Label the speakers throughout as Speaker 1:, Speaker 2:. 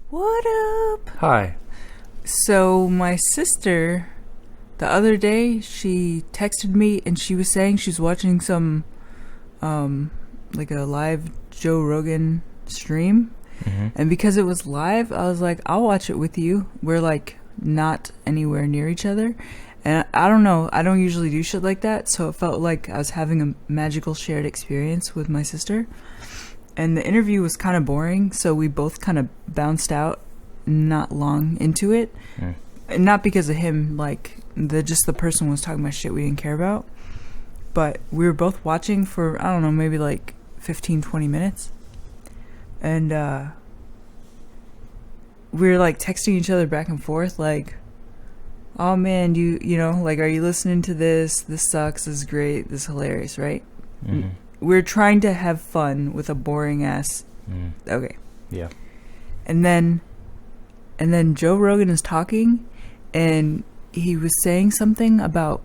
Speaker 1: What up?
Speaker 2: Hi.
Speaker 1: So my sister, the other day, she texted me and she was saying she's watching some, like a live Joe Rogan stream.
Speaker 2: Mm-hmm.
Speaker 1: And because it was live, I was like, I'll watch it with you. We're like not anywhere near each other. And I don't know, I don't usually do shit like that. So it felt like I was having a magical shared experience with my sister. And the interview was kind of boring, so we both kind of bounced out not long into it. And not because of him, like, just the person was talking about shit we didn't care about. But we were both watching for, I don't know, maybe like 15, 20 minutes. And we were like texting each other back and forth, like, oh man, you know, like, are you listening to this? This sucks, this is great, this is hilarious, right?
Speaker 2: Mm-hmm.
Speaker 1: We're trying to have fun with a boring ass. Okay.
Speaker 2: Yeah.
Speaker 1: And then Joe Rogan is talking, and he was saying something about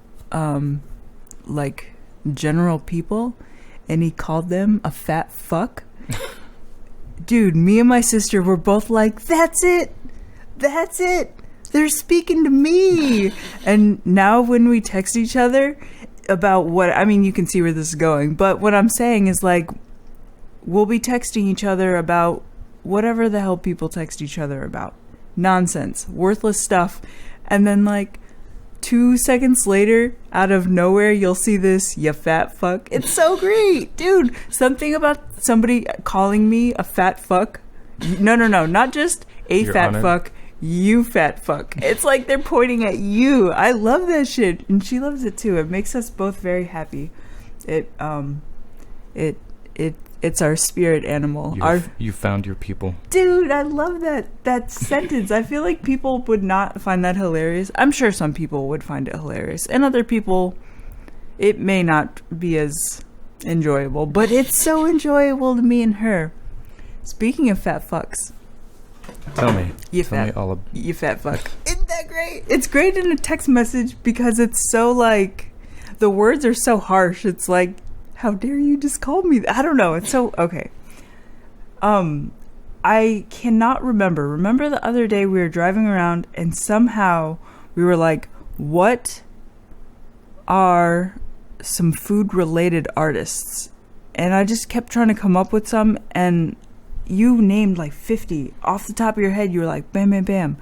Speaker 1: like general people, and he called them a fat fuck. Dude, me and my sister were both like, that's it. They're speaking to me. And now when we text each other about what, I mean, you can see where this is going, but what I'm saying is, like, we'll be texting each other about whatever the hell people text each other about. Nonsense, worthless stuff. And then, like, 2 seconds later, out of nowhere, you'll see this, you fat fuck. It's so great, dude. Something about somebody calling me a fat fuck. No, not just a
Speaker 2: You're
Speaker 1: fat
Speaker 2: honored.
Speaker 1: fuck. You fat fuck. It's like they're pointing at you. I love that shit, and she loves it too. It makes us both very happy. It's our spirit animal.
Speaker 2: You found your people.
Speaker 1: Dude, I love that sentence. I feel like people would not find that hilarious. I'm sure some people would find it hilarious, and other people, it may not be as enjoyable, but it's so enjoyable to me and her. Speaking of fat fucks,
Speaker 2: Tell me.
Speaker 1: you
Speaker 2: Tell me
Speaker 1: fat,
Speaker 2: all
Speaker 1: you fat fuck. Isn't that great? It's great in a text message because it's so, like, the words are so harsh. It's like, how dare you just call me that? I don't know. It's so, okay. I cannot remember. Remember the other day we were driving around and somehow we were like, what are some food-related artists? And I just kept trying to come up with some, and you named like 50 off the top of your head. You were like, bam, bam, bam.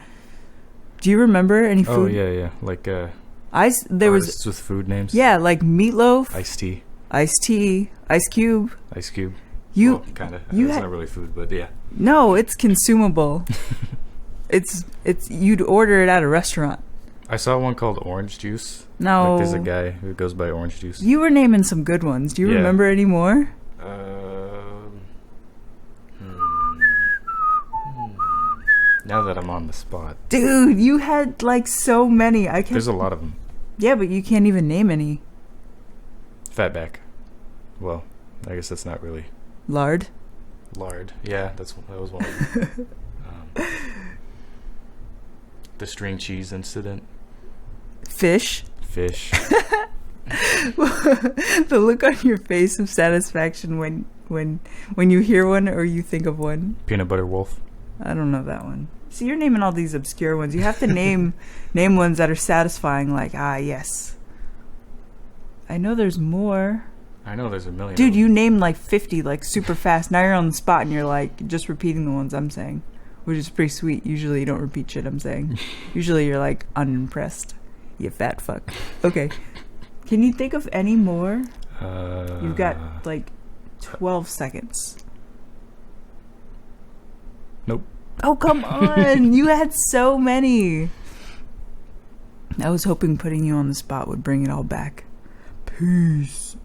Speaker 1: Do you remember any
Speaker 2: Oh,
Speaker 1: food?
Speaker 2: yeah. Like,
Speaker 1: There
Speaker 2: artists
Speaker 1: was,
Speaker 2: with food names.
Speaker 1: yeah, like Meatloaf,
Speaker 2: Ice-T.
Speaker 1: Ice-T, Ice Cube.
Speaker 2: Ice Cube.
Speaker 1: You,
Speaker 2: Well, kind of.
Speaker 1: you
Speaker 2: It's
Speaker 1: had-
Speaker 2: not really food, but yeah.
Speaker 1: no, it's consumable. it's you'd order it at a restaurant.
Speaker 2: I saw one called Orange Juice.
Speaker 1: No,
Speaker 2: Like, there's a guy who goes by Orange Juice.
Speaker 1: you were naming some good ones. Do you
Speaker 2: Yeah.
Speaker 1: remember any more?
Speaker 2: Now that I'm on the spot.
Speaker 1: Dude, you had like so many. I can't.
Speaker 2: There's a lot of them.
Speaker 1: Yeah, but you can't even name any.
Speaker 2: Fatback. Well, I guess that's not really
Speaker 1: Lard.
Speaker 2: lard. Yeah, that was one of them. The string cheese incident.
Speaker 1: Fish.
Speaker 2: Fish.
Speaker 1: The look on your face of satisfaction when you hear one or you think of one.
Speaker 2: Peanut butter wolf.
Speaker 1: I don't know that one. See, you're naming all these obscure ones. You have to name ones that are satisfying, like, yes. I know there's more.
Speaker 2: I know there's a million.
Speaker 1: Dude,
Speaker 2: of them.
Speaker 1: you named like 50 like super fast. Now you're on the spot and you're like just repeating the ones I'm saying, which is pretty sweet. Usually you don't repeat shit I'm saying. Usually you're like unimpressed. You fat fuck. Okay. Can you think of any more? You've got like 12 seconds.
Speaker 2: Nope.
Speaker 1: Oh, come on. You had so many. I was hoping putting you on the spot would bring it all back. Peace.